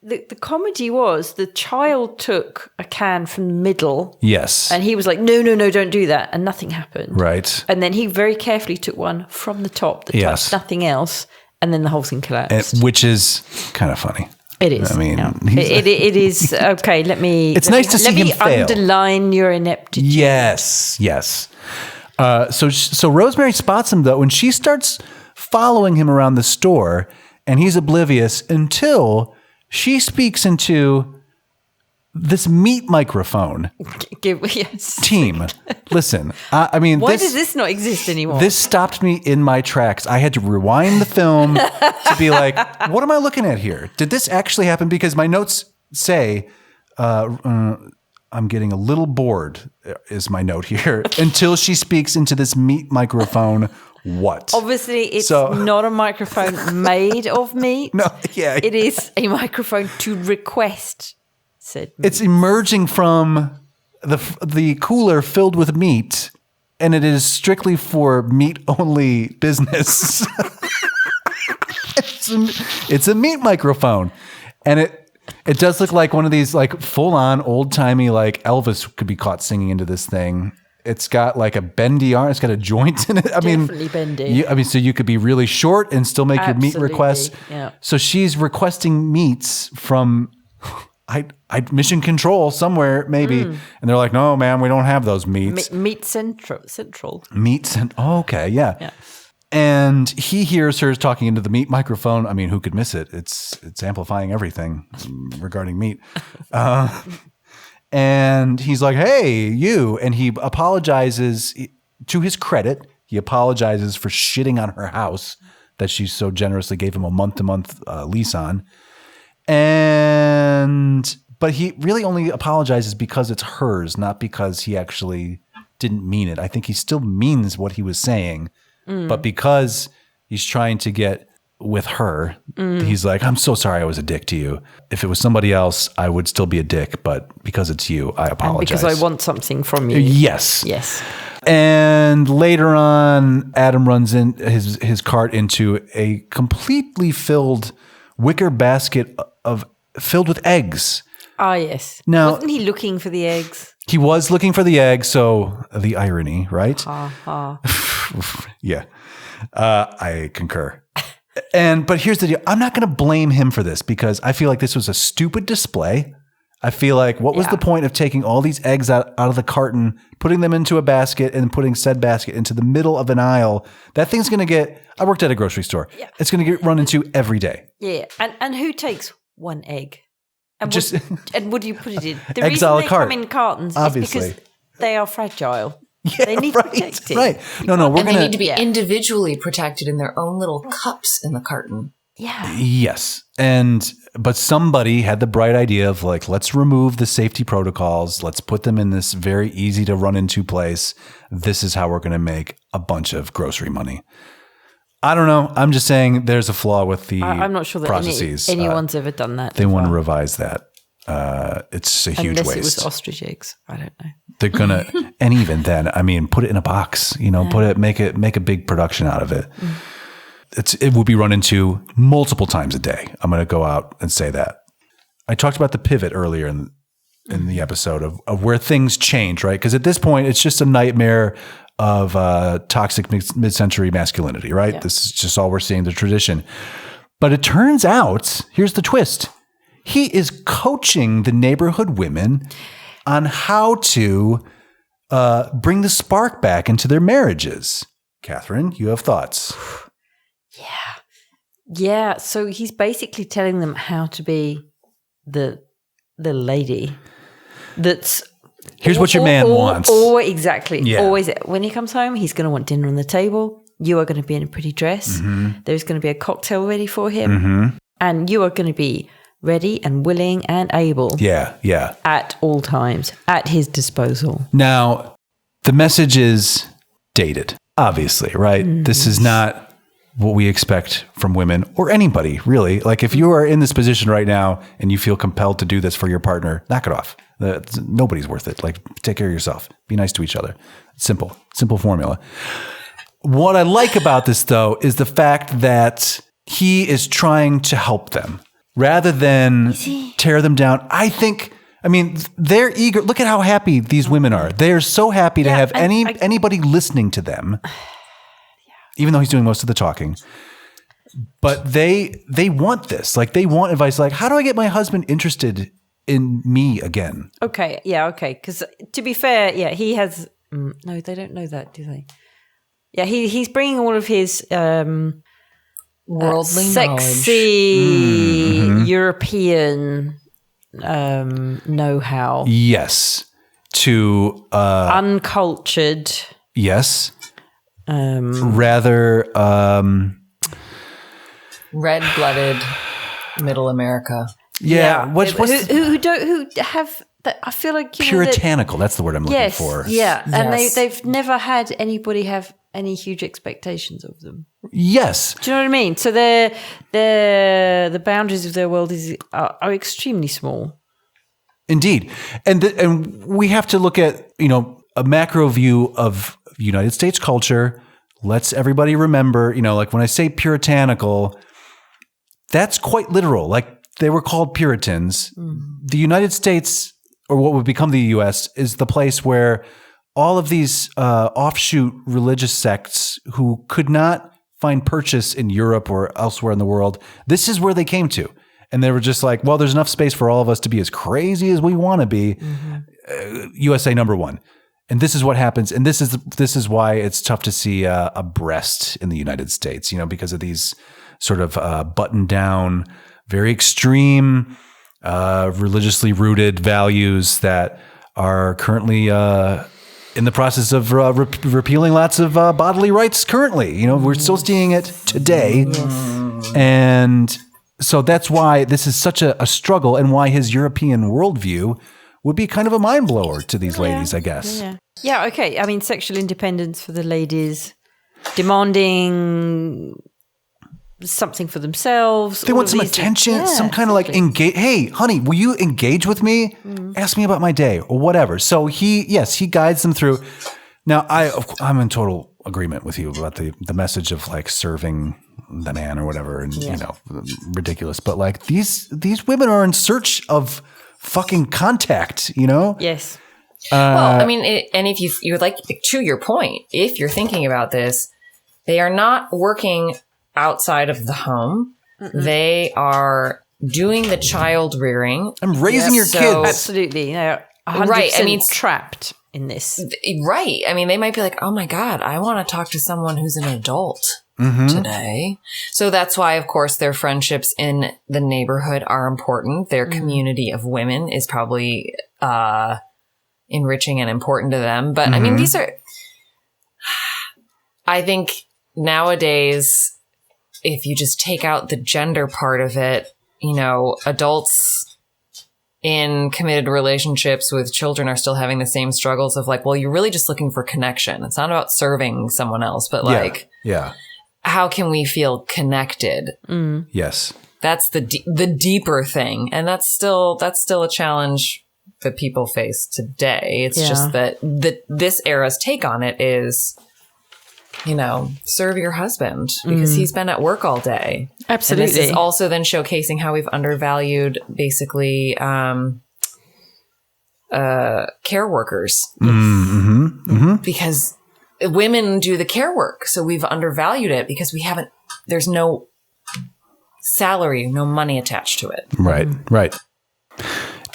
the comedy was the child took a can from the middle. Yes. And he was like, no, don't do that. And nothing happened. Right. And then he very carefully took one from the top that touched nothing else. And then the whole thing collapsed. Which is kind of funny. It is. I mean, it is. Okay, It's nice to see him fail. Let me underline your ineptitude. Yes. So Rosemary spots him, though, and she starts following him around the store, and he's oblivious until she speaks into this meat microphone. Yes. Team, listen, I mean... Why does this not exist anymore? This stopped me in my tracks. I had to rewind the film to be like, what am I looking at here? Did this actually happen? Because my notes say, I'm getting a little bored, is my note here, until she speaks into this meat microphone. What? Obviously, it's not a microphone made of meat. No, yeah. It is a microphone to request said meat. It's emerging from the cooler filled with meat, and it is strictly for meat-only business. It's a meat microphone, and it does look like one of these like full-on old-timey like Elvis could be caught singing into this thing. It's got like a bendy arm. It's got a joint in it. Definitely bendy. So you could be really short and still make your meat requests. Yeah. So she's requesting meats from Mission Control somewhere maybe, and they're like, "No, ma'am, we don't have those meats." Meat Central. Oh, okay, yeah. And he hears her talking into the meat microphone. I mean, who could miss it? It's amplifying everything regarding meat. And he's like, "Hey, you!" And he apologizes. To his credit, he apologizes for shitting on her house that she so generously gave him a month-to-month lease on. But he really only apologizes because it's hers, not because he actually didn't mean it. I think he still means what he was saying, but because he's trying to get with her, he's like, "I'm so sorry I was a dick to you. If it was somebody else, I would still be a dick, but because it's you, I apologize." And because I want something from you. Yes. And later on, Adam runs in his cart into a completely filled wicker basket filled with eggs. Ah, yes. Now, wasn't he looking for the eggs? He was looking for the eggs, so the irony, right? Yeah. I concur. But here's the deal. I'm not going to blame him for this because I feel like this was a stupid display. I feel like what was the point of taking all these eggs out of the carton, putting them into a basket and putting said basket into the middle of an aisle? That thing's going to get, I worked at a grocery store. Yeah. It's going to get run into every day. Yeah. And who takes one egg? And just what do you put it in? The eggs reason a la they carte. Come in cartons Obviously. is because they are fragile. Yeah, they need protecting. Right. No, we're they need to be individually protected in their own little cups in the carton. Yeah. Yes. But somebody had the bright idea of like, let's remove the safety protocols. Let's put them in this very easy to run into place. This is how we're going to make a bunch of grocery money. I don't know. I'm just saying there's a flaw with the I'm not sure that processes. anyone's ever done that. They want to revise that. It's a huge Unless waste. It was ostrich eggs. I don't know. They're gonna, and even then, I mean, put it in a box. Make a big production out of it. It will be run into multiple times a day. I'm going to go out and say that. I talked about the pivot earlier in the episode of where things change, right? Because at this point, it's just a nightmare of toxic mid-century masculinity, right? Yeah. This is just all we're seeing, the tradition. But it turns out, here's the twist. He is coaching the neighborhood women on how to bring the spark back into their marriages. Catherine, you have thoughts. Yeah. So he's basically telling them how to be the lady that's... Here's what your man wants. Exactly. Yeah. Always. When he comes home, he's going to want dinner on the table. You are going to be in a pretty dress. Mm-hmm. There's going to be a cocktail ready for him. Mm-hmm. And you are going to be ready and willing and able. Yeah. At all times. At his disposal. Now, the message is dated, obviously, right? Mm-hmm. This is not what we expect from women or anybody, really. Like if you are in this position right now and you feel compelled to do this for your partner, knock it off. Nobody's worth it. Like, take care of yourself. Be nice to each other. Simple formula. What I like about this, though, is the fact that he is trying to help them. rather than tear them down. I think, I mean, they're eager. Look at how happy these women are. They're so happy to have anybody listening to them, even though he's doing most of the talking. But they want this. Like, they want advice. Like, how do I get my husband interested in me again? Okay. Yeah. Okay. Because to be fair, yeah, he has. No, they don't know that, do they? Yeah, he's bringing all of his worldly sexy European know-how. Yes. To uncultured. Yes. Rather red-blooded Middle America. Yeah. Who have that? I feel like puritanical. That's the word I'm looking for. Yeah, and they've never had anybody have any huge expectations of them. Yes. Do you know what I mean? So the boundaries of their world are extremely small. Indeed, and we have to look at a macro view of United States culture. Let's everybody remember, like when I say puritanical, that's quite literal. Like, they were called Puritans. The United States, or what would become the U.S., is the place where all of these offshoot religious sects who could not find purchase in Europe or elsewhere in the world, this is where they came to. And they were just like, well, there's enough space for all of us to be as crazy as we want to be. USA number one. And this is what happens. And this is why it's tough to see a breast in the United States, because of these sort of buttoned down, very extreme, religiously rooted values that are currently in the process of repealing lots of bodily rights currently. We're still seeing it today. Yes. And so that's why this is such a struggle, and why his European worldview would be kind of a mind blower to these ladies, I guess. Yeah, okay. I mean, sexual independence for the ladies, demanding something for themselves. They want some attention, some kind of like engage. Hey, honey, will you engage with me? Ask me about my day or whatever. So he guides them through. Now, I'm in total agreement with you about the message of like serving the man or whatever, and ridiculous. But like these women are in search of fucking contact, Yes. Well, I mean, and if you're like, to your point, if you're thinking about this, they are not working outside of the home. They are doing the child rearing. I'm raising your kids. Absolutely. They're 100% right. I mean, trapped in this. Right. I mean, they might be like, oh my God, I want to talk to someone who's an adult today. So that's why, of course, their friendships in the neighborhood are important. Their community of women is probably enriching and important to them. But I mean, these are, I think nowadays, if you just take out the gender part of it, adults in committed relationships with children are still having the same struggles of like, well, you're really just looking for connection. It's not about serving someone else, but how can we feel connected? Yes. That's the deeper thing. And that's still a challenge that people face today. It's just that this era's take on it is, serve your husband because he's been at work all day. Absolutely. And this is also then showcasing how we've undervalued basically care workers. Because women do the care work. So we've undervalued it because there's no salary, no money attached to it. Right.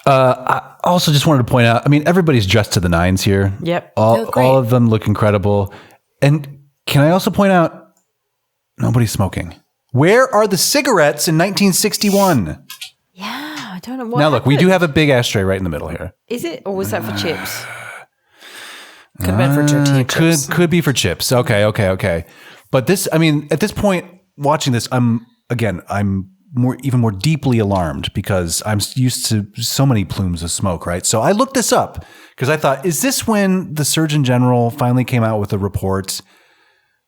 I also just wanted to point out, I mean, everybody's dressed to the nines here. Yep. All of them look incredible. And can I also point out, nobody's smoking. Where are the cigarettes in 1961? Yeah, I don't know what Now, look, happened. we do have a big ashtray right in the middle here. Is it? Or was that for chips? Could have been for tortilla chips. Could be for chips. Okay. But this, I mean, at this point, watching this, I'm even more deeply alarmed because I'm used to so many plumes of smoke, right? So I looked this up because I thought, is this when the Surgeon General finally came out with a report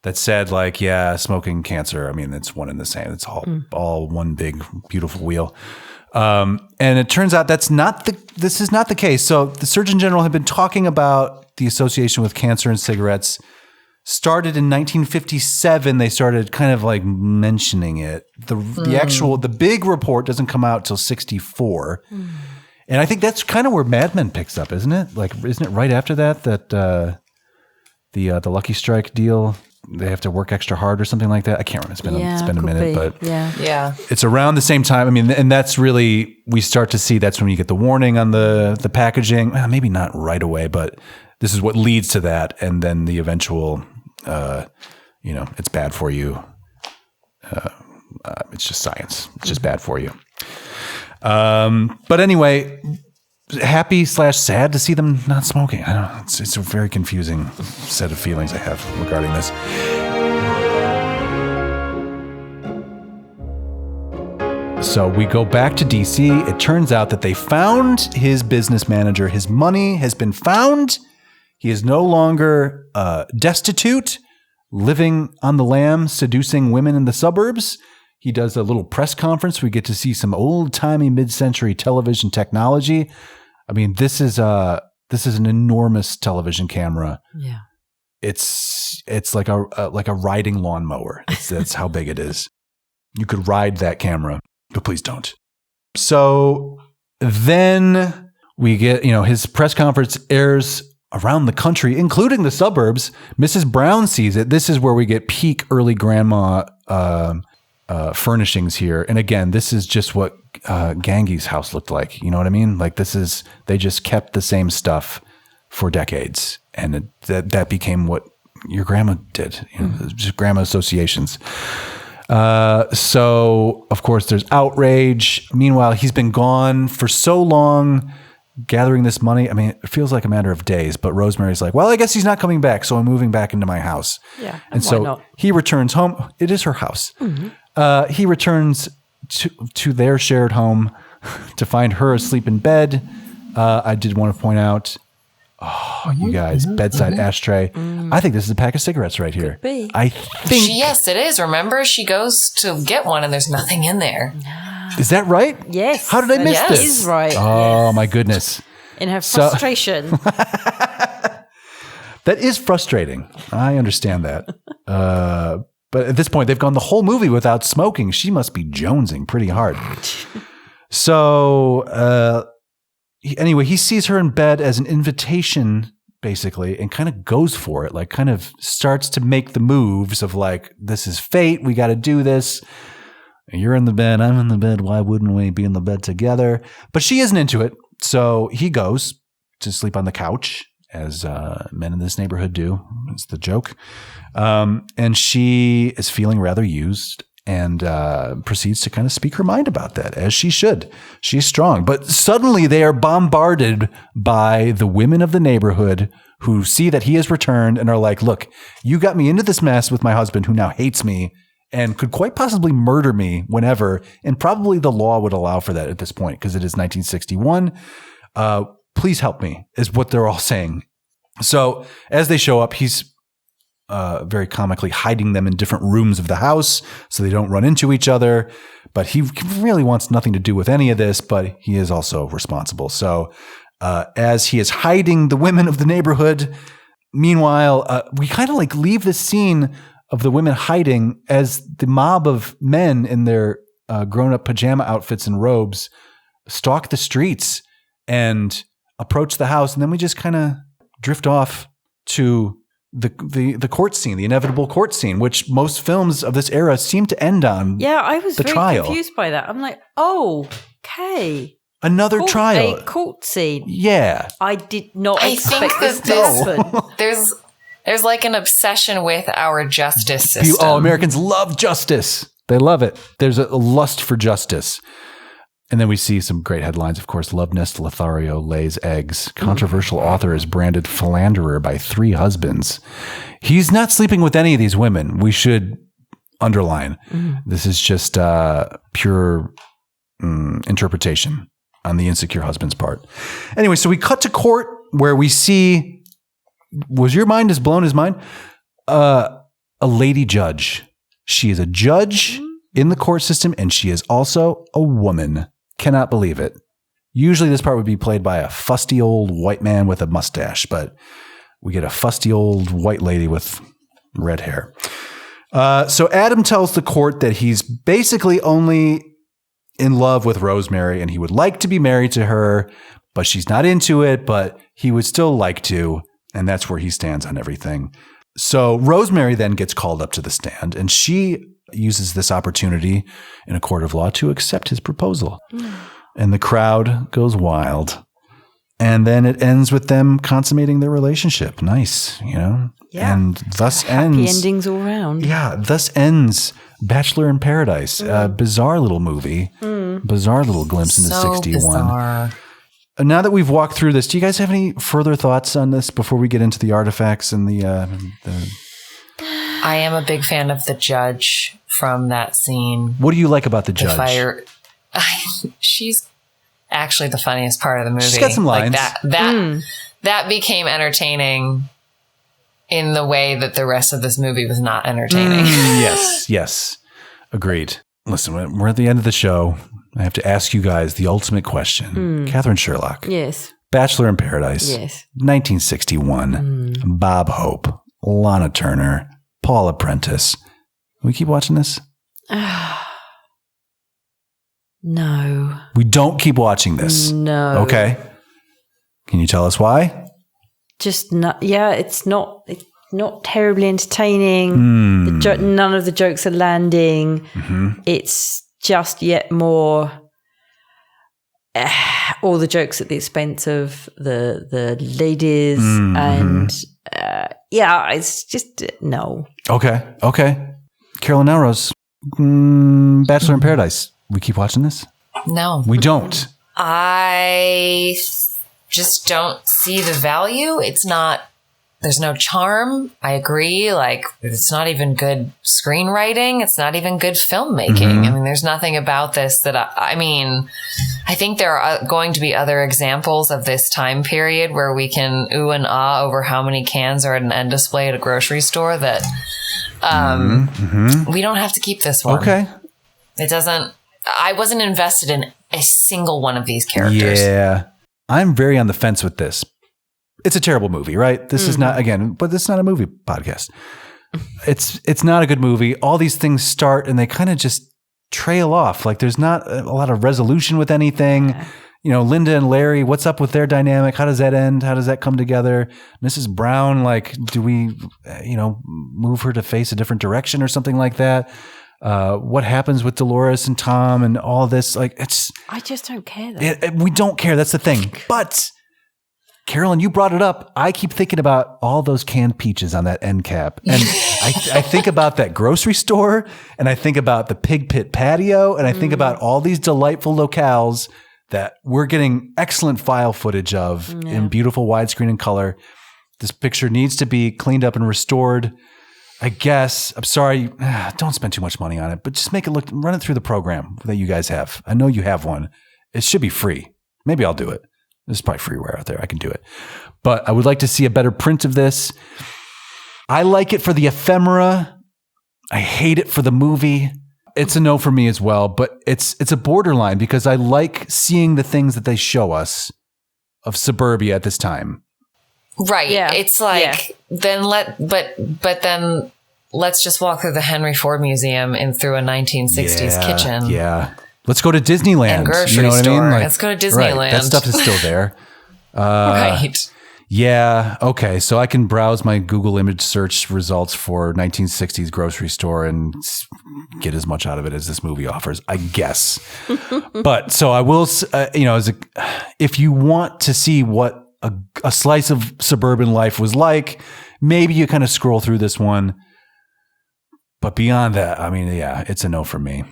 that said like, yeah, smoking, cancer, I mean, it's one and the same. It's all one big, beautiful wheel. And it turns out this is not the case. So the Surgeon General had been talking about the association with cancer and cigarettes started in 1957. They started kind of like mentioning it. The big report doesn't come out till 64. And I think that's kind of where Mad Men picks up, isn't it? Like, isn't it right after that the Lucky Strike deal? They have to work extra hard or something like that. I can't remember. It's been a minute, but Yeah. it's around the same time. I mean, and that's really, we start to see that's when you get the warning on the packaging. Well, maybe not right away, but this is what leads to that. And then the eventual, it's bad for you. It's just science. It's just bad for you. But anyway, happy/sad to see them not smoking. I don't know. It's a very confusing set of feelings I have regarding this. So we go back to DC. It turns out that they found his business manager. His money has been found. He is no longer destitute, living on the lam, seducing women in the suburbs. He does a little press conference. We get to see some old-timey mid-century television technology. I mean, this is an enormous television camera. Yeah. It's like a riding lawnmower. That's how big it is. You could ride that camera, but please don't. So then we get, his press conference airs around the country, including the suburbs. Mrs. Brown sees it. This is where we get peak early grandma furnishings here. And again, this is just what Gangi's house looked like. You know what I mean? Like they just kept the same stuff for decades. And that became what your grandma did, just grandma associations. So of course there's outrage. Meanwhile, he's been gone for so long, gathering this money. I mean, it feels like a matter of days, but Rosemary's like, well, I guess he's not coming back. So I'm moving back into my house. Yeah. And why so not? he returns home. It is her house. He returns to their shared home to find her asleep in bed. I did want to point out, you guys, bedside ashtray. I think this is a pack of cigarettes right here. Could be. I think. Yes, it is. Remember, she goes to get one and there's nothing in there. Is that right? Yes. How did I miss Yes. this? It is right. Oh, my goodness. In her frustration. That is frustrating. I understand that. But at this point, they've gone the whole movie without smoking. She must be jonesing pretty hard. So anyway, he sees her in bed as an invitation, basically, and kind of goes for it. Like, kind of starts to make the moves of like, this is fate. We got to do this. You're in the bed. I'm in the bed. Why wouldn't we be in the bed together? But she isn't into it. So he goes to sleep on the couch, as men in this neighborhood do. It's the joke. And she is feeling rather used and proceeds to kind of speak her mind about that, as she should. She's strong. But suddenly they are bombarded by the women of the neighborhood who see that he has returned and are like, look, you got me into this mess with my husband who now hates me and could quite possibly murder me whenever. And probably the law would allow for that at this point because it is 1961. Please help me, is what they're all saying. So as they show up, he's very comically hiding them in different rooms of the house so they don't run into each other. But he really wants nothing to do with any of this, but he is also responsible. So as he is hiding the women of the neighborhood, meanwhile, we kind of like leave this scene of the women hiding as the mob of men in their grown-up pajama outfits and robes stalk the streets and approach the house. And then we just kind of drift off to the court scene, the inevitable court scene, which most films of this era seem to end on. Yeah, I was very trial. confused by that. I'm like, oh, okay. Another trial. A court scene. Yeah. I did not I expect think this that to happen. There's like an obsession with our justice system. Oh, Americans love justice. They love it. There's a lust for justice. And then we see some great headlines, of course. Love nest Lothario lays eggs. Controversial author is branded philanderer by 3 husbands. He's not sleeping with any of these women. We should underline. This is just pure interpretation on the insecure husband's part. Anyway, so we cut to court where we see, was your mind as blown as mine? A lady judge. She is a judge in the court system, and she is also a woman. Cannot believe it. Usually this part would be played by a fusty old white man with a mustache, but we get a fusty old white lady with red hair. So Adam tells the court that he's basically only in love with Rosemary and he would like to be married to her, but she's not into it, but he would still like to. And that's where he stands on everything. So Rosemary then gets called up to the stand and she uses this opportunity in a court of law to accept his proposal. And the crowd goes wild. And then it ends with them consummating their relationship. Nice, you know? Yeah. And thus Happy ends. endings all round. Yeah, thus ends Bachelor in Paradise. Bizarre little movie. Bizarre little glimpse into 61. Bizarre. Now that we've walked through this, do you guys have any further thoughts on this before we get into the artifacts and the I am a big fan of the judge from that scene. What do you like about the The judge? fire. She's actually the funniest part of the movie. She's got some lines. Like that became entertaining in the way that the rest of this movie was not entertaining. Yes. Agreed. Listen, we're at the end of the show. I have to ask you guys the ultimate question. Katherine Sherlock. Yes. Bachelor in Paradise. Yes. 1961. Bob Hope. Lana Turner. Paul Apprentice. We keep watching this? No. We don't keep watching this. No. Okay. Can you tell us why? Just not. Yeah, it's not terribly entertaining. None of the jokes are landing. It's just yet more. All the jokes at the expense of the ladies, and it's just no. Okay. Carolyn Naoroz. Bachelor in Paradise. We keep watching this? No. We don't. I just don't see the value. There's no charm. I agree. Like, it's not even good screenwriting. It's not even good filmmaking. I mean, there's nothing about this that I think there are going to be other examples of this time period where we can ooh and ah over how many cans are at an end display at a grocery store that we don't have to keep this one. Okay. It doesn't. I wasn't invested in a single one of these characters. Yeah. I'm very on the fence with this. It's a terrible movie, right? This is not, again, but this is not a movie podcast. It's not a good movie. All these things start and they kind of just trail off. Like there's not a lot of resolution with anything. You know, Linda and Larry, what's up with their dynamic? How does that end? How does that come together? Mrs. Brown, like, do we, move her to face a different direction or something like that? What happens with Dolores and Tom and all this? Like, I just don't care. Though. We don't care. That's the thing. But Carolyn, you brought it up. I keep thinking about all those canned peaches on that end cap. And I think about that grocery store and I think about the pig pit patio and I think about all these delightful locales that we're getting excellent file footage of in beautiful widescreen and color. This picture needs to be cleaned up and restored. I guess, I'm sorry, don't spend too much money on it, but just run it through the program that you guys have. I know you have one. It should be free. Maybe I'll do it. There's probably freeware out there. I can do it. But I would like to see a better print of this. I like it for the ephemera. I hate it for the movie. It's a no for me as well, but it's a borderline because I like seeing the things that they show us of suburbia at this time. Right. Yeah. It's like, then let's just walk through the Henry Ford Museum and through a 1960s kitchen. Yeah. Let's go to Disneyland. And grocery you know what store. I mean? Like, let's go to Disneyland. Right, that stuff is still there. Right. Yeah. Okay. So I can browse my Google image search results for 1960s grocery store and get as much out of it as this movie offers, I guess. But so I will, if you want to see what a slice of suburban life was like, maybe you kind of scroll through this one. But beyond that, I mean, yeah, it's a no for me,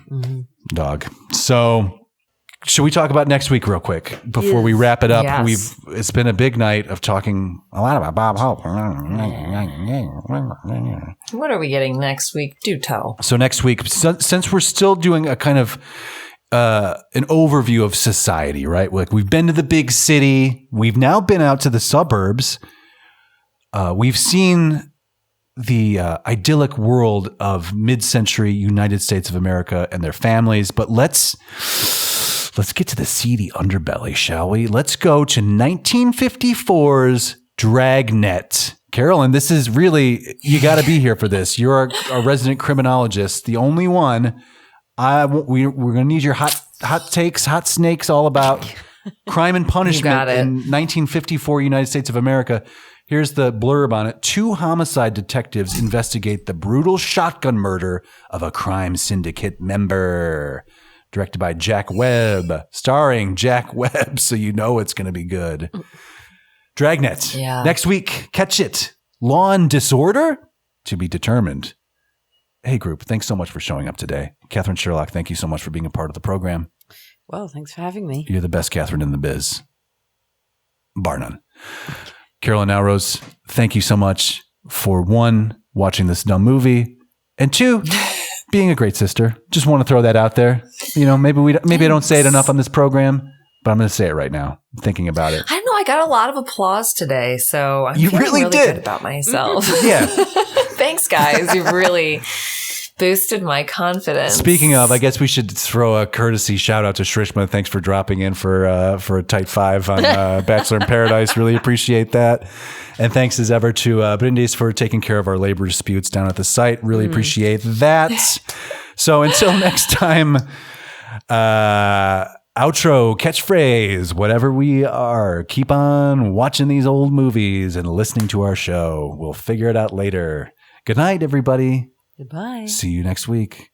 dog. So should we talk about next week real quick before we wrap it up? Yes. It's been a big night of talking a lot about Bob Hope. What are we getting next week? Do tell. So next week, since we're still doing a kind of an overview of society, right? Like we've been to the big city. We've now been out to the suburbs. We've seen the idyllic world of mid-century United States of America and their families. But let's get to the seedy underbelly, shall we? Let's go to 1954's Dragnet. Carolyn, this is really, you got to be here for this. You're a resident criminologist, the only one. We're going to need your hot takes, hot snakes, all about crime and punishment in 1954 United States of America. Here's the blurb on it. 2 homicide detectives investigate the brutal shotgun murder of a crime syndicate member. Directed by Jack Webb, starring Jack Webb, so you know it's going to be good. Dragnet. Yeah. Next week, catch it. Law and Disorder? To be determined. Hey, group, thanks so much for showing up today. Katherine Sherlock, thank you so much for being a part of the program. Well, thanks for having me. You're the best Katherine in the biz. Bar none. Carolyn Naoroz, thank you so much for 1, watching this dumb movie, and 2, being a great sister. Just want to throw that out there. You know, maybe I don't say it enough on this program, but I'm going to say it right now, thinking about it. I don't know. I got a lot of applause today, so I'm feeling really good about myself. Yeah. Thanks, guys. You've really boosted my confidence. Speaking of, I guess we should throw a courtesy shout out to Shrishma. Thanks for dropping in for a tight 5 on Bachelor in Paradise. Really appreciate that. And thanks as ever to Brindis for taking care of our labor disputes down at the site. Really appreciate that. So until next time, outro, catchphrase, whatever we are, keep on watching these old movies and listening to our show. We'll figure it out later. Good night, everybody. Goodbye. See you next week.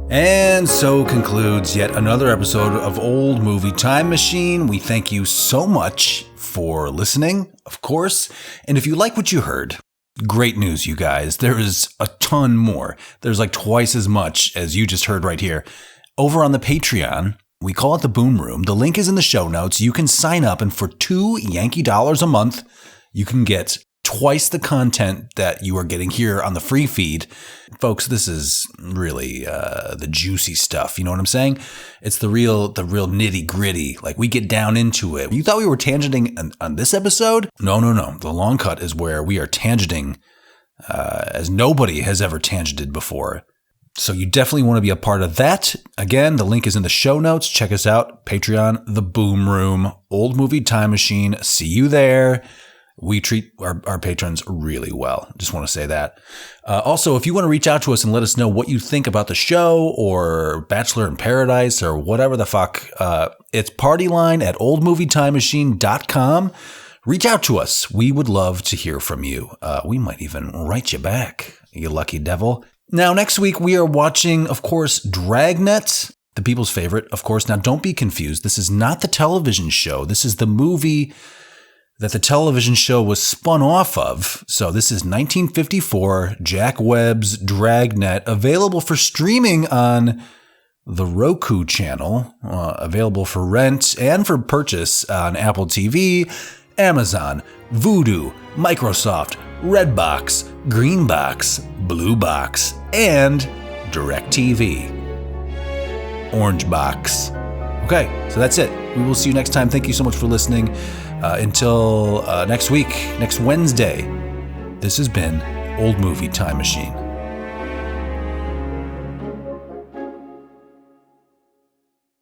And so concludes yet another episode of Old Movie Time Machine. We thank you so much for listening, of course. And if you like what you heard, great news, you guys. There is a ton more. There's like twice as much as you just heard right here. Over on the Patreon, we call it the Boom Room. The link is in the show notes. You can sign up, and for $2 Yankee dollars a month, you can get twice the content that you are getting here on the free feed. Folks, this is really the juicy stuff. You know what I'm saying? It's the real nitty gritty. Like, we get down into it. You thought we were tangenting on this episode? No. The long cut is where we are tangenting as nobody has ever tangented before. So you definitely want to be a part of that. Again, the link is in the show notes. Check us out. Patreon, The Boom Room, Old Movie Time Machine. See you there. We treat our patrons really well. Just want to say that. Also, if you want to reach out to us and let us know what you think about the show or Bachelor in Paradise or whatever the fuck, it's partyline@oldmovietimemachine.com. Reach out to us. We would love to hear from you. We might even write you back, you lucky devil. Now, next week, we are watching, of course, Dragnet, the people's favorite, of course. Now, don't be confused. This is not the television show. This is the movie that the television show was spun off of. So this is 1954, Jack Webb's Dragnet, available for streaming on the Roku channel, available for rent and for purchase on Apple TV, Amazon, Vudu, Microsoft, Redbox, Greenbox, Bluebox, and DirecTV. Orange Box. Okay, so that's it. We will see you next time. Thank you so much for listening. Until next week, next Wednesday, this has been Old Movie Time Machine.